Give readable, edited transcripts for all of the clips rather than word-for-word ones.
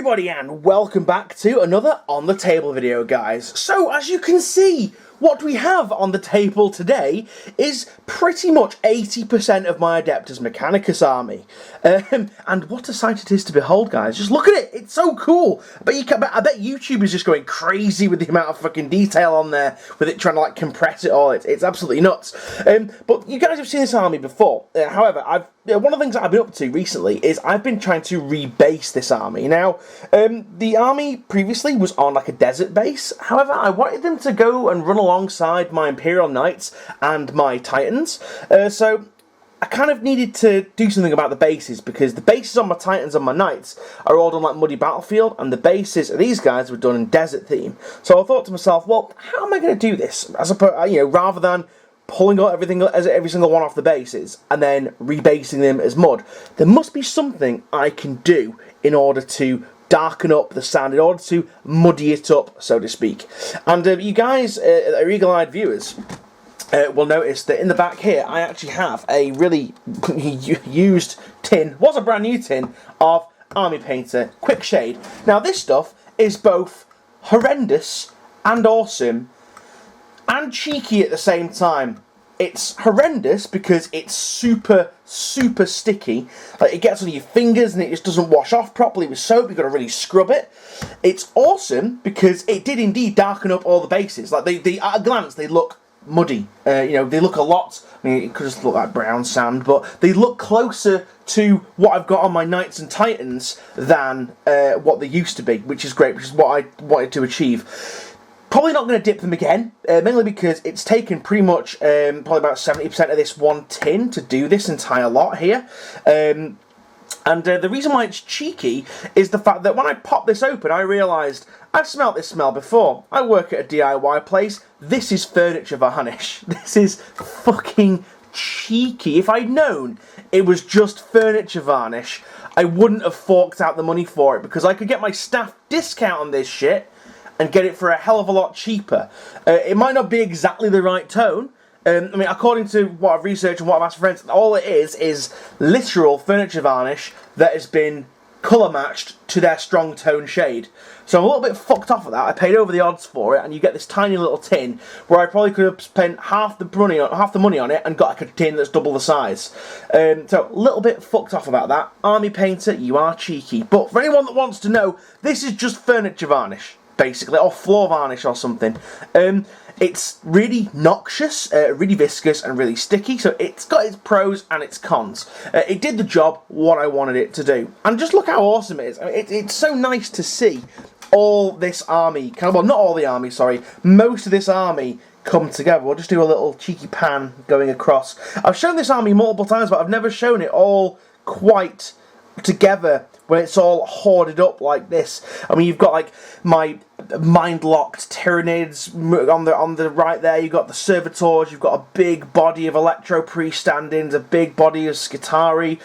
everybody and welcome back to another On The Table video, guys. So as you can see, what we have on the table today is pretty much 80% of my Adeptus Mechanicus army. And what a sight it is to behold, guys. Just look at it, it's so cool. I bet YouTube is just going crazy with the amount of fucking detail on there, with it trying to like compress it all. It's absolutely nuts. But you guys have seen this army before. However, one of the things that I've been up to recently is I've been trying to rebase this army. Now, the army previously was on like a desert base. However, I wanted them to go and run alongside my Imperial Knights and my Titans. So I kind of needed to do something about the bases, because the bases on my Titans and my Knights are all done like Muddy Battlefield, and the bases of these guys were done in desert theme. So I thought to myself, well, how am I going to do this? Rather than pulling out every single one off the bases and then rebasing them as mud, there must be something I can do in order to darken up the sand, in order to muddy it up, so to speak. And you guys, are eagle-eyed viewers, will notice that in the back here I actually have a really used tin, was a brand new tin, of Army Painter Quick Shade. Now this stuff is both horrendous and awesome and cheeky at the same time. It's horrendous because it's super sticky. Like, it gets on your fingers and it just doesn't wash off properly with soap. You've got to really scrub it. It's awesome because it did indeed darken up all the bases. Like, they at a glance, they look muddy. They look a lot, I mean, it could just look like brown sand, but they look closer to what I've got on my Knights and Titans than what they used to be, which is great, which is what I wanted to achieve. Probably not going to dip them again, mainly because it's taken pretty much probably about 70% of this one tin to do this entire lot here. And the reason why it's cheeky is the fact that when I popped this open, I realised I've smelt this smell before. I work at a DIY place. This is furniture varnish. This is fucking cheeky. If I'd known it was just furniture varnish, I wouldn't have forked out the money for it, because I could get my staff discount on this shit and get it for a hell of a lot cheaper. It might not be exactly the right tone. I mean, according to what I've researched and what I've asked friends, all it is literal furniture varnish that has been colour matched to their strong tone shade. So I'm a little bit fucked off of that. I paid over the odds for it, and you get this tiny little tin where I probably could have spent half the money on it and got like a tin that's double the size. So a little bit fucked off about that. Army Painter, you are cheeky. But for anyone that wants to know, this is just furniture varnish, basically, or floor varnish or something. It's really noxious, really viscous and really sticky, so it's got its pros and its cons. It did the job what I wanted it to do. And just look how awesome it is. I mean, it's so nice to see all this army, well, not all the army, sorry, most of this army come together. We'll just do a little cheeky pan going across. I've shown this army multiple times, but I've never shown it all quite together when it's all hoarded up like this. I mean, you've got like my mind-locked Tyranids on the right there. You've got the Servitors. You've got a big body of Electro Priest stand-ins, a big body of Skitarii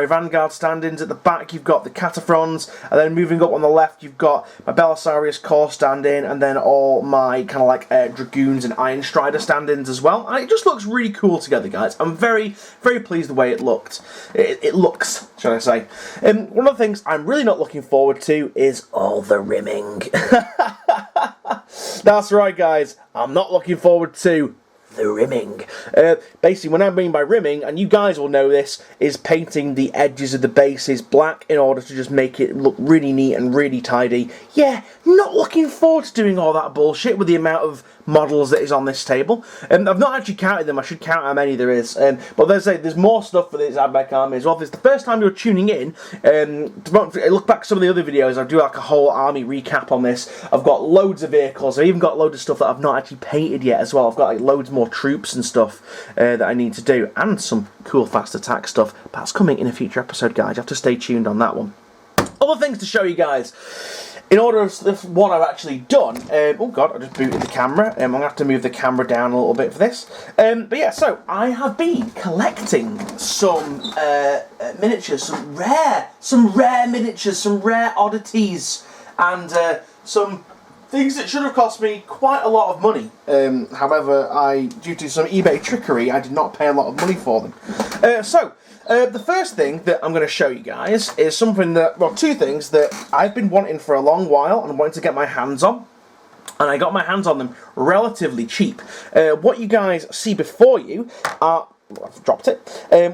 Vanguard stand-ins. At the back, you've got the Cataphrons, and then moving up on the left, you've got my Belisarius Core stand-in, and then all my kind of like Dragoons and Iron Strider stand-ins as well. And it just looks really cool together, guys. I'm very pleased the way it looked. It looks, shall I say. One of the things I'm really not looking forward to is all the rimming. That's right, guys, I'm not looking forward to the rimming. Basically, what I mean by rimming, and you guys will know this, is painting the edges of the bases black in order to just make it look really neat and really tidy. Yeah, not looking forward to doing all that bullshit with the amount of models that is on this table. I've not actually counted them. I should count how many there is. But there's more stuff for this Admech army as well. If it's the first time you're tuning in, look back at some of the other videos. I do like a whole army recap on this. I've got loads of vehicles. I've even got loads of stuff that I've not actually painted yet as well. I've got like loads more troops and stuff that I need to do, and some cool fast attack stuff. But that's coming in a future episode, guys. You have to stay tuned on that one. Other things to show you guys. In order of what I've actually done, oh god, I just booted the camera. I'm going to have to move the camera down a little bit for this. But yeah, so I have been collecting some miniatures, some rare miniatures, some rare oddities, and some things that should have cost me quite a lot of money. However, due to some eBay trickery, I did not pay a lot of money for them. The first thing that I'm going to show you guys is something that, well, two things that I've been wanting for a long while and wanting to get my hands on. And I got my hands on them relatively cheap. What you guys see before you are... I've dropped it.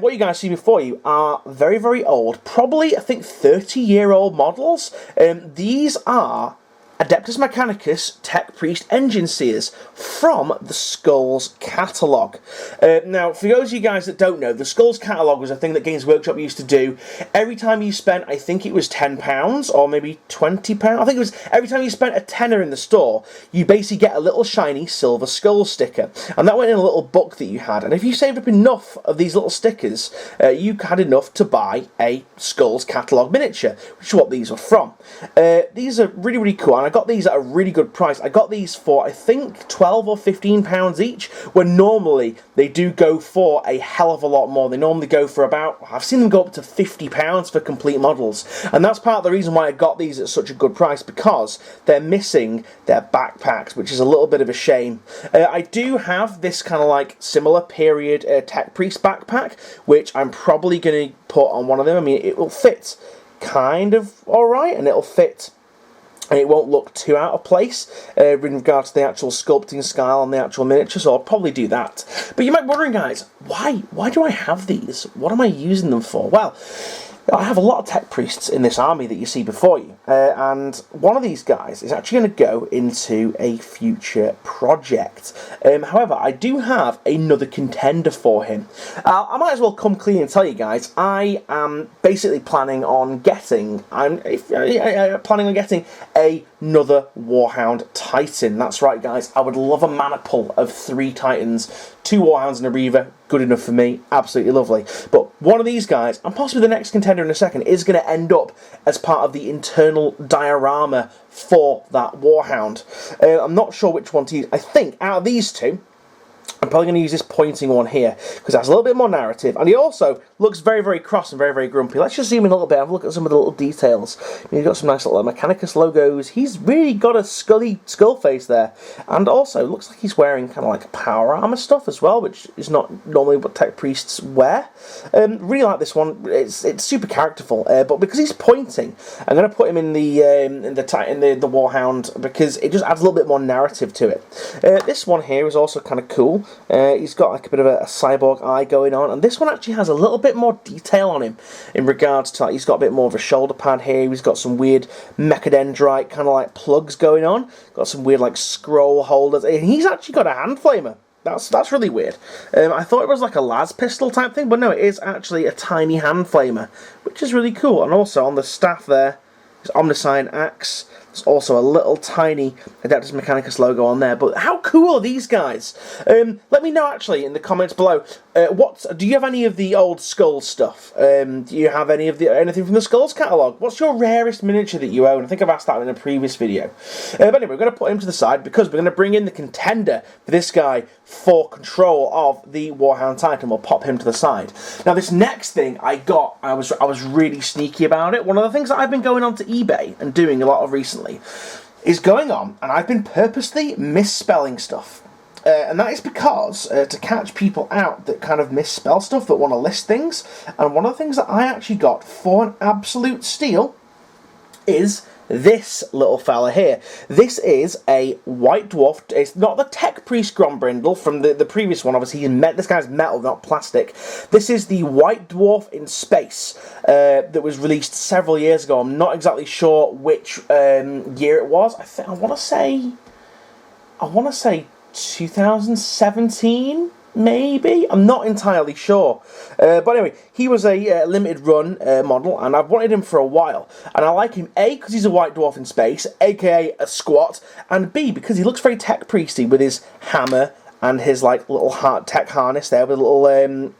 What you guys see before you are very, very old. Probably, I think, 30-year-old models. These are Adeptus Mechanicus Tech Priest engine seers from the Skulls catalogue. Now, for those of you guys that don't know, the Skulls catalogue was a thing that Games Workshop used to do. Every time you spent, I think it was £10 or maybe £20. I think it was every time you spent a tenner in the store, you basically get a little shiny silver skull sticker. And that went in a little book that you had. And if you saved up enough of these little stickers, you had enough to buy a Skulls catalogue miniature, which is what these were from. These are really, really cool. I got these at a really good price. I got these for, I think, £12 or £15 each, when normally they do go for a hell of a lot more. They normally go for about, I've seen them go up to £50 for complete models. And that's part of the reason why I got these at such a good price, because they're missing their backpacks, which is a little bit of a shame. I do have this kind of like similar period Tech Priest backpack, which I'm probably going to put on one of them. I mean, it will fit kind of alright, and it'll fit, and it won't look too out of place in regards to the actual sculpting style on the actual miniature, so I'll probably do that. But you might be wondering, guys, why do I have these? What am I using them for? Well, I have a lot of Tech Priests in this army that you see before you, and one of these guys is actually going to go into a future project. However, I do have another contender for him. I might as well come clean and tell you guys, I am basically planning on getting, planning on getting another Warhound Titan. That's right, guys, I would love a mana pool of 3 Titans, 2 Warhounds and a Reaver. Good enough for me, absolutely lovely. But one of these guys, and possibly the next contender in a second, is going to end up as part of the internal diorama for that Warhound. I'm not sure which one to use. I think out of these two, I'm probably going to use this pointing one here, because it has a little bit more narrative, and he also looks very, very cross and very, very grumpy. Let's just zoom in a little bit, have a look at some of the little details. He's got some nice little Mechanicus logos. He's really got a skull face there, and also looks like he's wearing kind of like power armor stuff as well, which is not normally what Tech Priests wear. Really like this one. It's super characterful, but because he's pointing, I'm going to put him in the Warhound, because it just adds a little bit more narrative to it. This one here is also kind of cool. He's got like a bit of a cyborg eye going on, and this one actually has a little bit more detail on him in regards to, like, he's got a bit more of a shoulder pad here. He's got some weird mechadendrite kind of like plugs going on. Got some weird like scroll holders, and he's actually got a hand flamer. That's really weird. I thought it was like a las pistol type thing, but no, it is actually a tiny hand flamer, which is really cool. And also on the staff there is Omnisign Axe. There's also a little tiny Adeptus Mechanicus logo on there. But how cool are these guys? Let me know actually in the comments below. Do you have any of the old Skulls stuff? Do you have anything from the Skulls catalogue? What's your rarest miniature that you own? I think I've asked that in a previous video. But anyway, we're going to put him to the side, because we're going to bring in the contender for this guy for control of the Warhound Titan. We'll pop him to the side. Now, this next thing I got, I was really sneaky about it. One of the things that I've been going on to eBay and doing a lot of recently is going on, and I've been purposely misspelling stuff. And that is because, to catch people out that kind of misspell stuff, that want to list things, and one of the things that I actually got for an absolute steal is this little fella here. This is a White Dwarf. It's not the Tech Priest Grombrindle from the previous one. Obviously, this guy's metal, not plastic. This is the White Dwarf in space that was released several years ago. I'm not exactly sure which year it was. I want to say 2017. Maybe? I'm not entirely sure. But anyway, he was a limited run model, and I've wanted him for a while. And I like him, A, because he's a White Dwarf in space, aka a squat, and B, because he looks very Tech Priesty with his hammer and his like little tech harness there with a little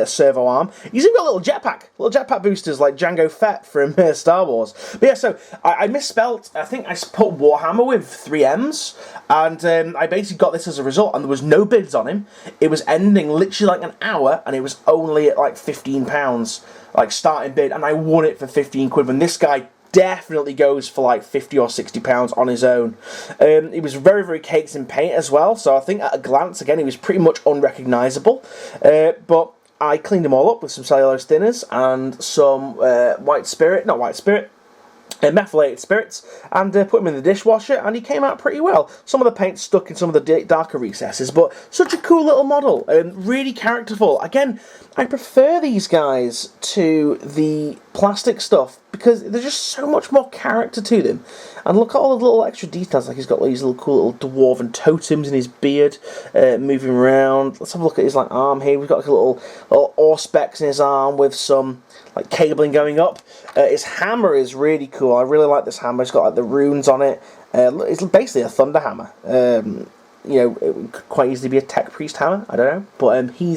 servo arm. He's even got little jetpack boosters like Jango Fett from Star Wars. But yeah, so I misspelt. I think I put Warhammer with 3 M's, and I basically got this as a result, and there was no bids on him. It was ending literally like an hour, and it was only at like £15, like starting bid, and I won it for 15 quid when this guy definitely goes for like £50 or £60 on his own. He was very, very caked in paint as well, so I think at a glance, again, he was pretty much unrecognisable. But I cleaned them all up with some cellulose thinners and some methylated spirits, and put him in the dishwasher, and he came out pretty well. Some of the paint stuck in some of the darker recesses, but such a cool little model, really characterful. Again, I prefer these guys to the plastic stuff because there's just so much more character to them. And look at all the little extra details, like he's got these little cool little dwarven totems in his beard, moving around. Let's have a look at his like arm here. We've got like a little auspex in his arm with some like cabling going up. His hammer is really cool. I really like this hammer. It's got like the runes on it. It's basically a thunder hammer. You know, it could quite easily be a tech priest hammer. I don't know, but he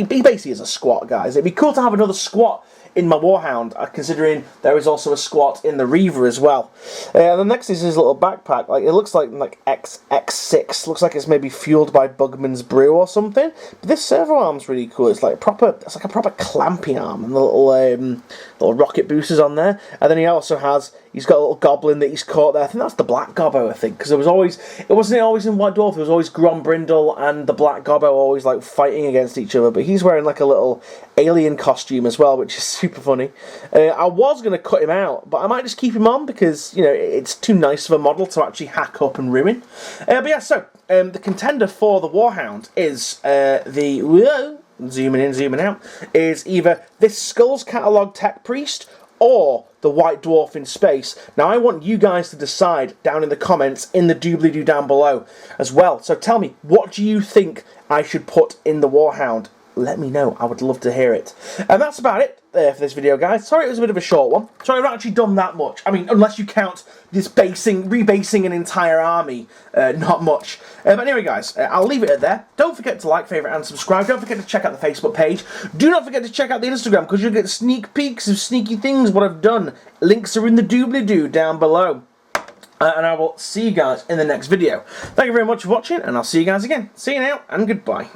basically is a squat, guys. It'd be cool to have another squat in my Warhound, considering there is also a squat in the Reaver as well. And the next is his little backpack. Like, it looks like X6. Looks like it's maybe fueled by Bugman's Brew or something. But this servo arm's really cool. It's like a proper clamping arm, and the little rocket boosters on there. And then he's got a little goblin that he's caught there. I think that's the Black Gobbo, I think, because it wasn't always in White Dwarf. It was always Grombrindle and the Black Gobbo always like fighting against each other. But he's wearing like a little alien costume as well, which is super funny. I was going to cut him out, but I might just keep him on because, you know, it's too nice of a model to actually hack up and ruin. But yeah, so the contender for the Warhound is zooming in, zooming out, is either this Skulls Catalogue Tech Priest or the White Dwarf in space. Now, I want you guys to decide down in the comments in the doobly-doo down below as well. So tell me, what do you think I should put in the Warhound? Let me know. I would love to hear it. And that's about it for this video, guys. Sorry it was a bit of a short one. Sorry I've actually done that much. I mean, unless you count this rebasing an entire army. Not much. But anyway, guys, I'll leave it at there. Don't forget to like, favourite, and subscribe. Don't forget to check out the Facebook page. Do not forget to check out the Instagram, because you'll get sneak peeks of sneaky things, what I've done. Links are in the doobly-doo down below. And I will see you guys in the next video. Thank you very much for watching, and I'll see you guys again. See you now, and goodbye.